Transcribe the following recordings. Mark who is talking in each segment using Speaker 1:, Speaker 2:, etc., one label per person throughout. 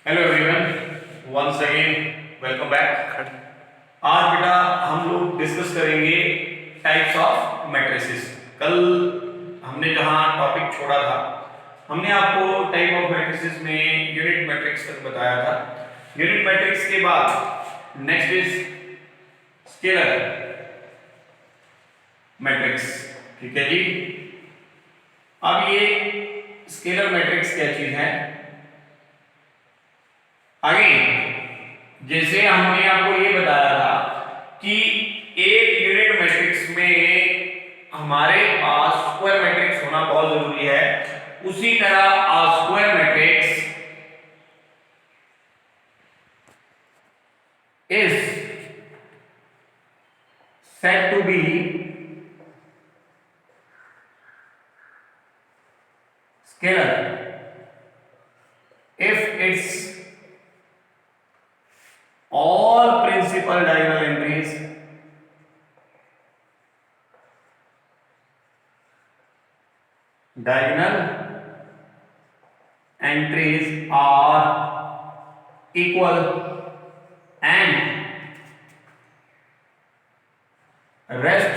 Speaker 1: Hello everyone, once again welcome back. आज बेटा हम लोग डिस्कस करेंगे टाइप्स ऑफ मैट्रिसेस। कल हमने जहां टॉपिक छोड़ा था, हमने आपको टाइप ऑफ मैट्रिसेस में यूनिट मैट्रिक्स तक बताया था। यूनिट मैट्रिक्स के बाद नेक्स्ट इज स्केलर मैट्रिक्स। ठीक है जी। अब ये स्केलर मैट्रिक्स क्या चीज है? आगे जैसे हमने आपको ये बताया था कि एक यूनिट मैट्रिक्स में हमारे पास स्क्वायर मैट्रिक्स होना बहुत जरूरी है, उसी तरह square matrix is said to be scalar if its all principal diagonal entries are equal and rest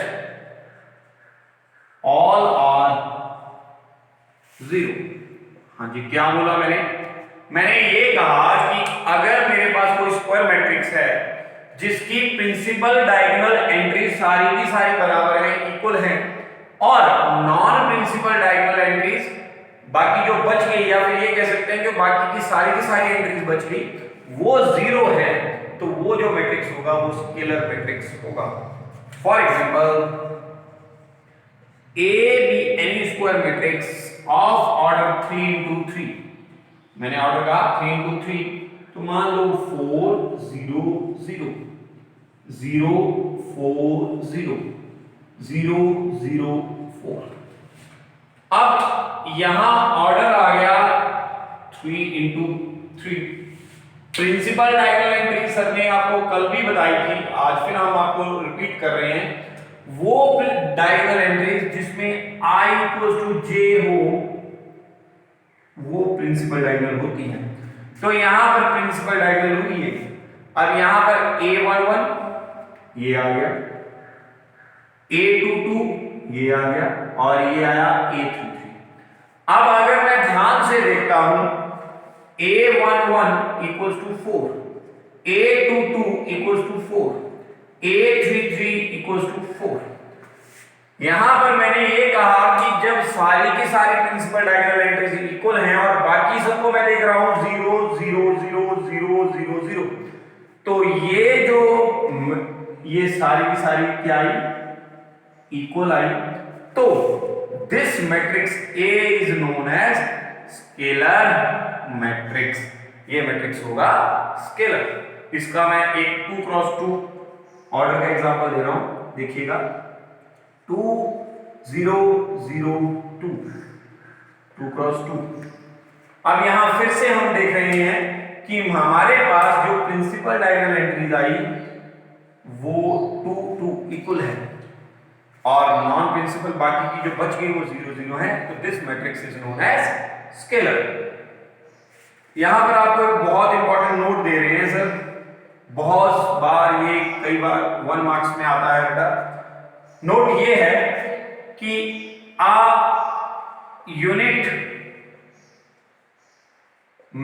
Speaker 1: all are zero। हाँ जी, क्या बोला मैंने ये कहा कि अगर मेरे पास कोई स्क्वायर मैट्रिक्स है जिसकी प्रिंसिपल डायगोनल एंट्री सारी की सारी बराबर है, इक्वल है, और नॉन प्रिंसिपल डायगोनल एंट्रीज बाकी जो बच गई, या फिर ये कह सकते हैं कि बाकी की सारी एंट्रीज बच गई, वो जीरो है, तो वो जो मैट्रिक्स होगा वो स्केलर मैट्रिक्स होगा। For example A be N E square matrix of order 3 into 3, मैंने ऑर्डर कहा 3 into 3, तो मान लो 4 0 0 0 4 0 0 0 4। अब यहां ऑर्डर आ गया 3 into 3। Principal diagonal entry sir ने आपको कल भी बताई थी, आज फिर हम आपको रिपीट कर रहे हैं। वो डायगोनल एंट्रीज जिसमें i = j हो, वो प्रिंसिपल डायगोनल होती है। तो यहां पर प्रिंसिपल डायगोनल हुई है। अब यहां पर a11 ये आ गया, a22 ये आ गया, और ये आया a33। अब अगर मैं ध्यान से देखता हूं, a11 = 4, a22 = 4, a33 = 4। यहां पर मैंने ये कहा कि जब सारी की सारी प्रिंसिपल डायगोनल एंट्रीज इक्वल हैं और बाकी सबको मैं देख रहा हूं 0 0 0 0 0 0, तो ये सारी की सारी क्या आई? Equal I. तो this matrix A is known as scalar matrix. ये मैट्रिक्स होगा स्केलर। इसका मैं एक 2 क्रॉस 2 ऑर्डर का एग्जांपल दे रहा हूं, देखिएगा। 2 0 0 2 2 क्रॉस 2। अब यहां फिर से हम देख रहे हैं कि हमारे पास जो प्रिंसिपल डायगोनल एंट्रीज आई वो 2 2 इक्वल है, और नॉन प्रिंसिपल बाकी की जो बच गई वो 0 0 है। तो this matrix is known as scalar. यहां पर आपको एक बहुत इंपॉर्टेंट नोट दे रहे हैं सर, बहुत बार ये कई बार 1 मार्क्स में आता है बेटा। नोट ये है कि a unit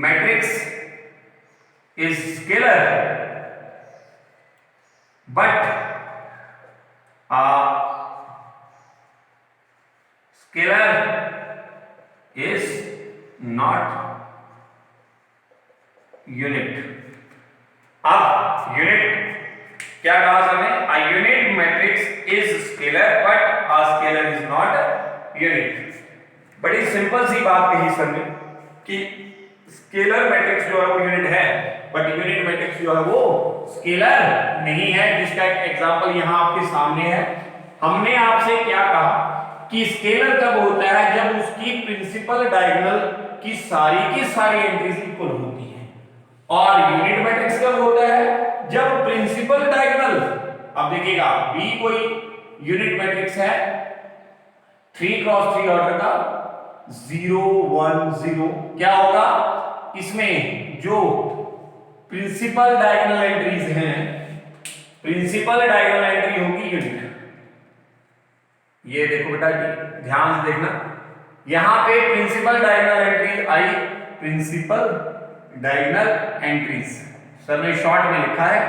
Speaker 1: matrix is scalar but a scalar is not unit। अब यूनिट क्या कहा सर ने? a unit matrix is scalar but a scalar is not unit। बड़ी सिंपल सी बात कही सर ने कि स्केलर मैट्रिक्स जो है वो यूनिट है, बट यूनिट मैट्रिक्स जो है वो स्केलर नहीं है, जिसका एक एग्जांपल यहां आपके सामने है। हमने आपसे क्या कहा कि स्केलर कब होता है? जब उसकी प्रिंसिपल डायगोनल की सारी एंट्रीज इक्वल होती है। और यूनिट मैट्रिक्स कब होता है? जब प्रिंसिपल डायगोनल, अब देखिएगा B कोई यूनिट मैट्रिक्स है 3 क्रॉस 3 ऑर्डर का, 0 1 0, क्या होगा? इसमें जो प्रिंसिपल डायगोनल एंट्रीज हैं, प्रिंसिपल डायगोनल एंट्री होगी यूनिट। ये देखो बेटा, ध्यान से देखना, यहां पे प्रिंसिपल डायगोनल एंट्रीज आई, प्रिंसिपल डायगोनल एंट्रीज सर ने शॉर्ट में लिखा है।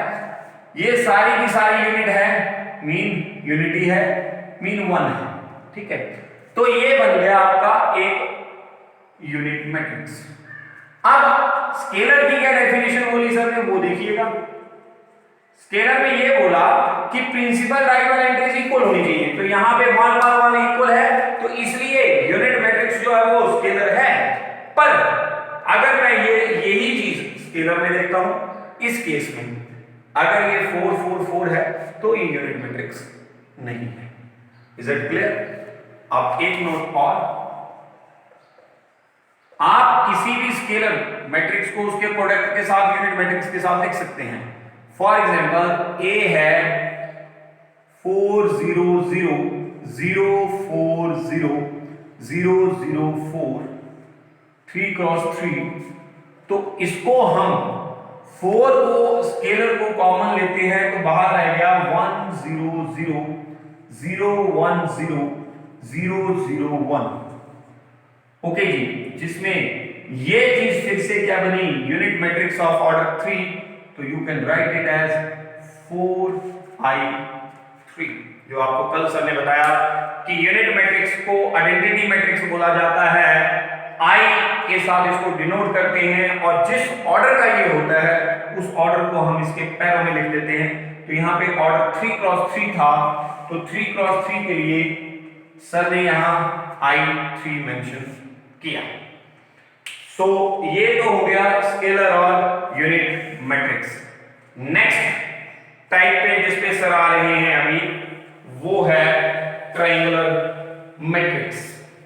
Speaker 1: ये सारी की सारी यूनिट है, मीन यूनिटी है, मीन 1 है, ठीक है। तो ये बन गया आपका एक यूनिट मैट्रिक्स। अब स्केलर की क्या डेफिनेशन बोली सर ने, वो देखिएगा। स्केलर में ये बोला कि प्रिंसिपल डायगोनल एंट्रीज इक्वल होनी चाहिए, तो यहां पे 1 1 1 इक्वल है, तो इसलिए यूनिट मैट्रिक्स जो है वो स्केलर है। पर अगर मैं यही चीज स्केलर में देखता हूं, इस केस में अगर ये 4 4 4 है तो ये यूनिट मैट्रिक्स नहीं है। Is it clear? अब एक नोट और, आप किसी भी स्केलर मैट्रिक्स को उसके प्रोडक्ट के साथ, यूनिट मैट्रिक्स के साथ लिख सकते हैं। फॉर एग्जाम्पल ए है 4 0 0 0 4 0 0 0 4 3 क्रॉस 3, तो इसको हम 4 को स्केलर को कॉमन लेते हैं तो बाहर रह गया 1 0 0 0 1 0 0 0 1। ओके जी, जिसमें ये चीज फिर से क्या बनी, यूनिट मैट्रिक्स ऑफ ऑर्डर 3, तो you can write it as 4i3, जो आपको कल सर ने बताया कि यूनिट मैट्रिक्स को आइडेंटिटी मैट्रिक्स बोला जाता है, आई के साथ इसको डिनोट करते हैं, और जिस ऑर्डर का ये होता है उस ऑर्डर को हम इसके पैरों में लिख देते हैं। तो यहाँ पे ऑर्डर 3 क्रॉस 3 था, तो 3 क्रॉस 3 के लिए सर ने यहाँ i3 मेंशन किया। सो ये तो हो गया स्केलर और यूनिट मैट्रिक्स। नेक्स्ट टाइप पे जिस पे सर आ रहे हैं अभी, वो है ट्रायंगुलर मैट्रिक्स।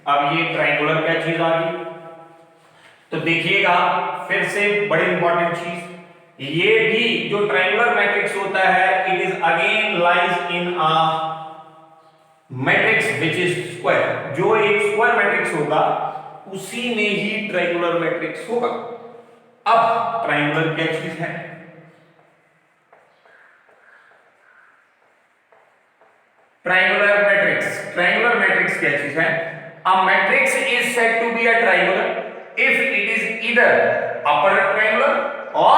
Speaker 1: अब ये ट्रायंगुलर क्या चीज आ गई, तो देखिएगा फिर से बड़ी इंपॉर्टेंट चीज, ये भी जो ट्रायंगुलर मैट्रिक्स होता है, it is again lies in a matrix which is square. जो एक स्क्वायर मैट्रिक्स होगा उसी में ही ट्रायंगुलर मैट्रिक्स होगा। अब ट्रायंगुलर क्या चीज है, ट्रायंगुलर मैट्रिक्स, ट्रायंगुलर मैट्रिक्स क्या चीज है, a matrix is said to be a triangular if it is either upper triangular or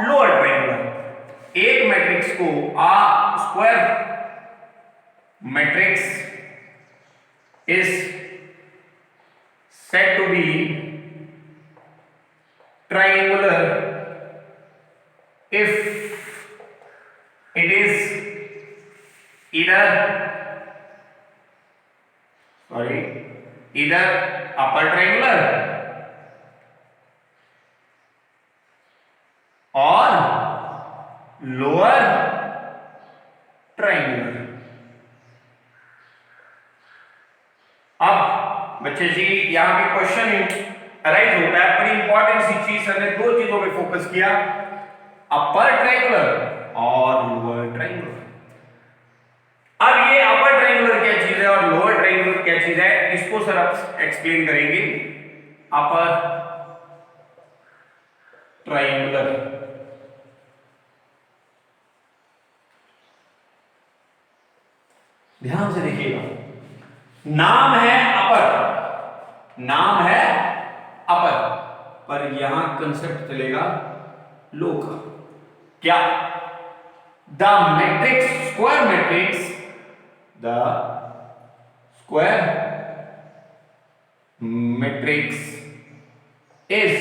Speaker 1: lower triangular। एक मैट्रिक्स को a square matrix is said to be triangular if it is either upper triangular और lower triangular. अब बच्चे जी यहां पे question arise होता है, बड़ी इंपॉर्टेंट सी चीज सर ने दो चीजों पे फोकस किया, अपर ट्रायंगुलर और लोअर ट्रायंगुलर। अब ये अपर ट्रायंगुलर क्या चीज है और लोअर ट्रायंगुलर क्या चीज है, इसको सर आप एक्सप्लेन करेंगे। अपर ट्रायंगुलर, ध्यान से देखिएगा, नाम है अपर, नाम है अपर, पर यहां कंसेप्ट चलेगा लो का। क्या, the matrix, square matrix, the square matrix is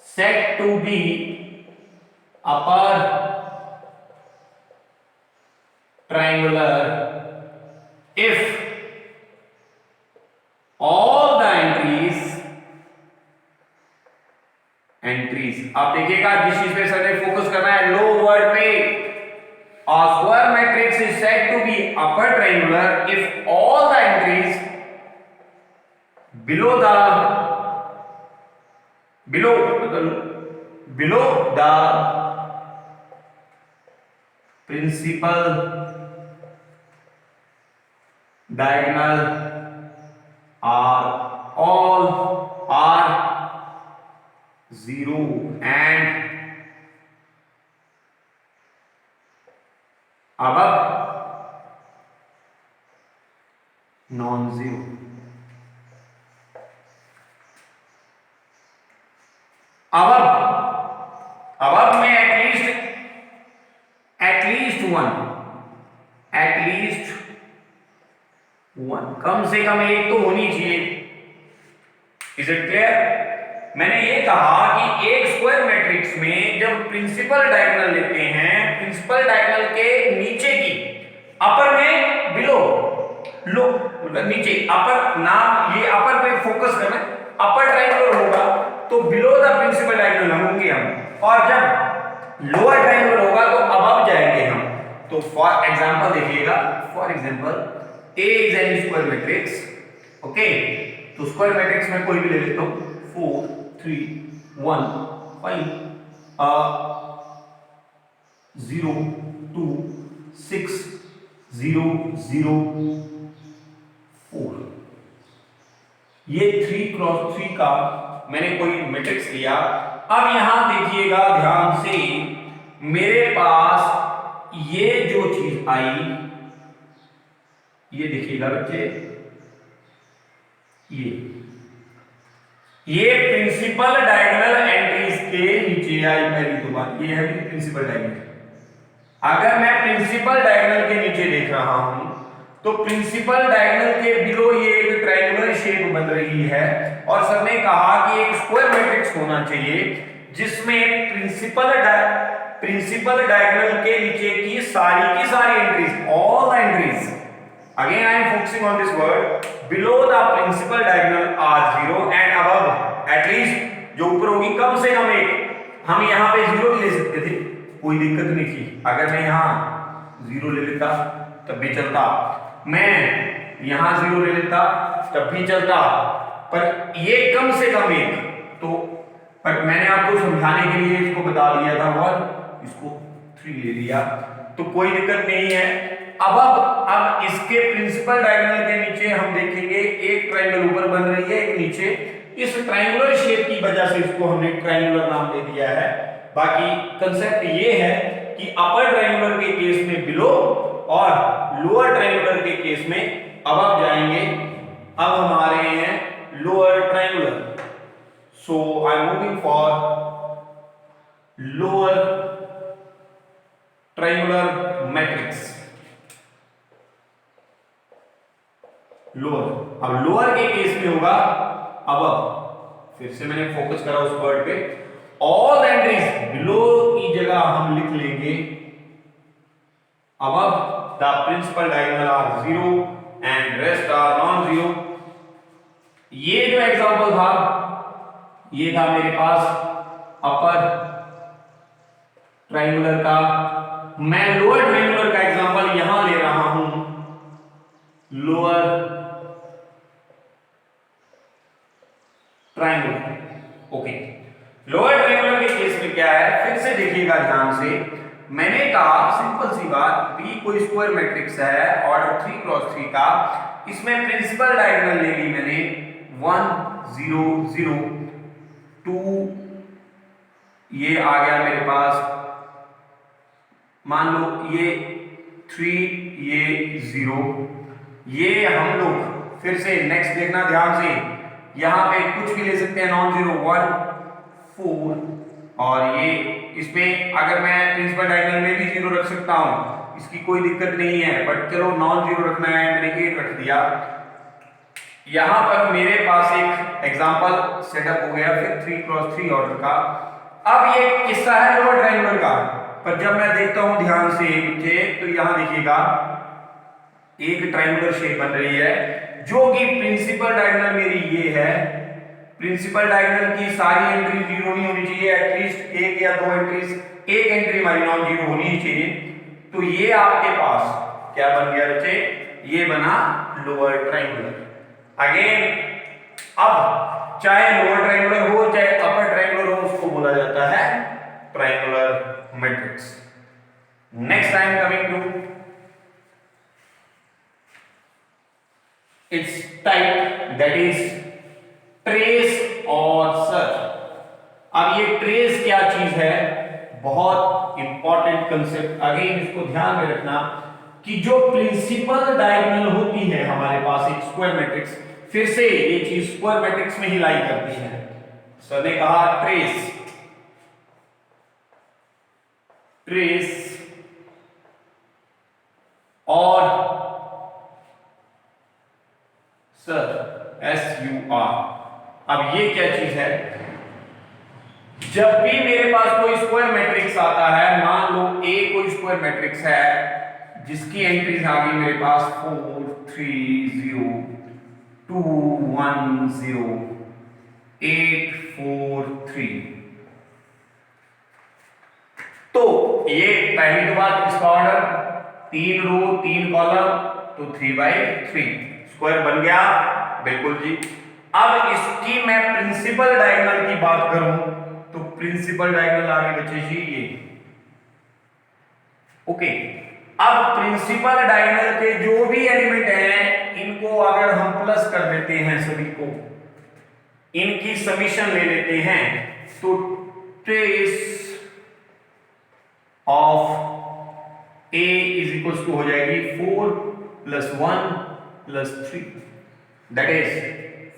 Speaker 1: said to be upper triangular if all the entries, आप देखिएगा जिस चीज पे सर ने फोकस करना है लो वर्ड पे, a square matrix is said to be upper triangular if all the entries below the principal diagonal are 0 and above non-zero. above में एटलीस्ट वन, कम से कम एक तो होनी चाहिए। Is it clear? मैंने ये कहा कि एक स्क्वायर मैट्रिक्स में जब प्रिंसिपल डायगोनल लेते हैं, प्रिंसिपल डायगोनल के नीचे की अपर में बिलो लो, मतलब नीचे अपर नाम, ये अपर पे फोकस करना, अपर ट्रायंगुलर होगा तो बिलो द प्रिंसिपल डायगोनल होंगे हम, और जब लोअर ट्रायंगुलर होगा तो अबव जाएंगे हम। तो फॉर एग्जांपल देखिएगा, for example A is an square matrix, okay, तो स्क्वायर मैट्रिक्स में कोई भी ले लेता हूं, 4 3 1 5 0 2 6 0 0 4, ये 3 क्रॉस 3 का मैंने कोई मैट्रिक्स लिया। अब यहां देखिएगा ध्यान से, मेरे पास ये जो चीज आई, ये देखिएगा बच्चे, ये प्रिंसिपल डायगोनल एंट्रीज के नीचे आई पहली तो बात, ये है प्रिंसिपल डायगोनल। अगर मैं प्रिंसिपल डायगोनल के नीचे देख रहा हूं तो प्रिंसिपल डायगोनल के बिलो ये एक ट्रायंगुलर शेप बन रही है, और सर ने कहा कि एक स्क्वायर मैट्रिक्स होना चाहिए जिसमें प्रिंसिपल डायगोनल के नीचे की सारी entries, all the entries, again I am focusing on this word, below the principal diagonal are 0 and above at least, जो ऊपर होगी कम से कम एक। हम यहाँ पे 0 ले सकते थे, कोई दिक्कत नहीं थी, अगर मैं यहाँ 0 ले लेता तब भी चलता, मैं यहाँ 0 ले लेता तब भी चलता, पर ये कम से कम एक, तो पर मैंने आपको समझाने के लिए इसको बता दिया था 1, इसको 3 ले लिया, तो कोई दिक्कत नहीं है। अब इसके प्रिंसिपल डायगोनल के नीचे हम देखेंगे एक ट्रायंगल ऊपर बन रही है, एक नीचे, इस ट्रायंगुलर शेप की वजह से इसको हमने ट्रायंगुलर नाम दे दिया है। बाकी कंसेप्ट ये है कि अपर ट्रायंगुलर के केस में बिलो और लोअर ट्रायंगुलर के केस में अबव जाएंगे। अब हमारे हैं lower triangular, so I am moving for lower triangular matrix. Lower, अब लोअर के केस में होगा अबव, फिर से मैंने फोकस करा उस वर्ड पे, ऑल एंट्रीज बिलो की जगह हम लिख लेंगे above the principal diagonal are 0 and rest are non 0। ये जो एग्जांपल था, ये था मेरे पास अपर ट्रायंगुलर का, मैं लोअर ट्रायंगुलर का एग्जांपल यहां ले रहा हूं, lower triangular, okay. Lower triangular के केस में क्या है, फिर से देखिएगा ध्यान से, मैंने कहा सिंपल सी बात, B कोई स्क्वायर मैट्रिक्स है ऑर्डर 3 क्रॉस 3 का, इसमें प्रिंसिपल डायगोनल ले ली मैंने 1 0 0 2, ये आ गया मेरे पास, मान लो ये 3, ये 0, ये हम लोग फिर से नेक्स्ट देखना ध्यान से, यहां पे कुछ भी ले सकते हैं, नॉन जीरो 1 4, और ये इसमें अगर मैं प्रिंसिपल डायगोनल में भी 0 रख सकता हूं, इसकी कोई दिक्कत नहीं है, बट चलो नॉन जीरो रखना है, मैंने 8 रख दिया। यहां पर मेरे पास एक एग्जांपल सेटअप हो गया फिर 3 क्रॉस 3 ऑर्डर का। अब ये किस्सा है लोअर ट्रायंगुलर का, पर जब मैं देखता हूं ध्यान से नीचे, तो यहां देखिएगा एक ट्रायंगुलर शेप बन रही है, जो कि प्रिंसिपल डायगोनल मेरी ये है, प्रिंसिपल डायगोनल की सारी एंट्री 0 नहीं होनी चाहिए, एटलीस्ट एक या दो एंट्रीज, एक एंट्री हमारी नॉन जीरो होनी ही चाहिए। तो ये आपके पास क्या बन गया बच्चे, ये बना लोअर ट्रायंगुलर। अगेन अब चाहे लोअर ट्रायंगुलर हो चाहे अपर ट्रायंगुलर हो, उसको बोला जाता है triangular matrix. Next I am coming to its type, that is trace or search। अब ये ट्रेस क्या चीज है, बहुत इंपॉर्टेंट कंसेप्ट, अगेन इसको ध्यान में रखना कि जो प्रिंसिपल डायगोनल होती है हमारे पास एक स्क्वायर मैट्रिक्स, फिर से ये चीज स्क्वायर मैट्रिक्स में ही लाई करती है। सर ने कहा ट्रेस और सर SUR। अब ये क्या चीज है, जब भी मेरे पास कोई स्क्वायर मैट्रिक्स आता है, मान लो A कोई स्क्वायर मैट्रिक्स है जिसकी एंट्रीज आ गई मेरे पास 4 3 0 2 1 0 8 4 3, तो ये पहली तो बात, इसका ऑर्डर 3 रो 3 कॉलम, तो 3/3 स्क्वायर बन गया, बिल्कुल जी। अब इसकी मैं प्रिंसिपल डायगोनल की बात करूं तो प्रिंसिपल डायगोनल आगे बचे जी ये, ओके। अब प्रिंसिपल डायगोनल के जो भी एलिमेंट हैं इनको अगर हम प्लस कर देते हैं, सभी को इनकी समीशन ले लेते हैं, तो trace of A is equal to हो जाएगी 4 + 1 + 3, that is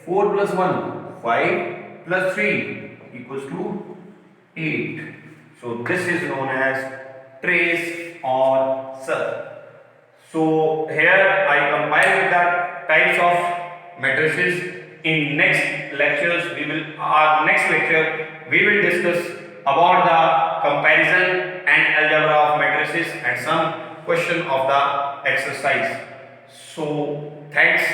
Speaker 1: 4 + 1 5 + 3 = 8. So this is known as trace or sur. So here I compile with the types of matrices. In next lectures next lecture we will discuss about the comparison and algebra of matrices and some question of the exercise. So thanks.